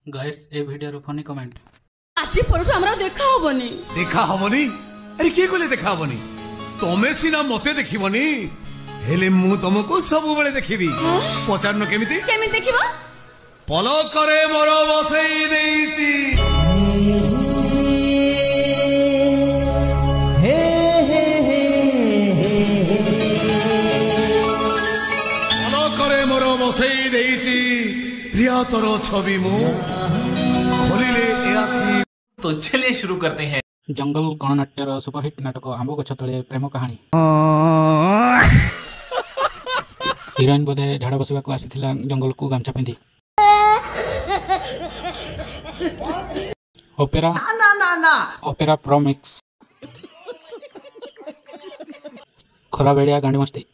Guys ए video रो funny comment आज परठु हमरा देखा हबनी अरे के कोले देखा हबनी तमे सिना मते देखिबनी हेले मु तुमको सब बेले देखिबी पचारन केमिति देखिबो पलकरे मोर बसई देइची पलकरे मोर बसई देइची प्रियतर छवि मु खोलिले एआखि। तो चलिए शुरू करते हैं। जंगल गणनाट्यर सुपरहिट नाटक आंब गछ तले प्रेम कहानी। हिरोइन बोधे झाड़ बसवा को आसीथिला जंगल को गामछा पिंधि। ओपेरा ओपेरा प्रो मिक्स खरा बेड़िया गांडी मस्ती।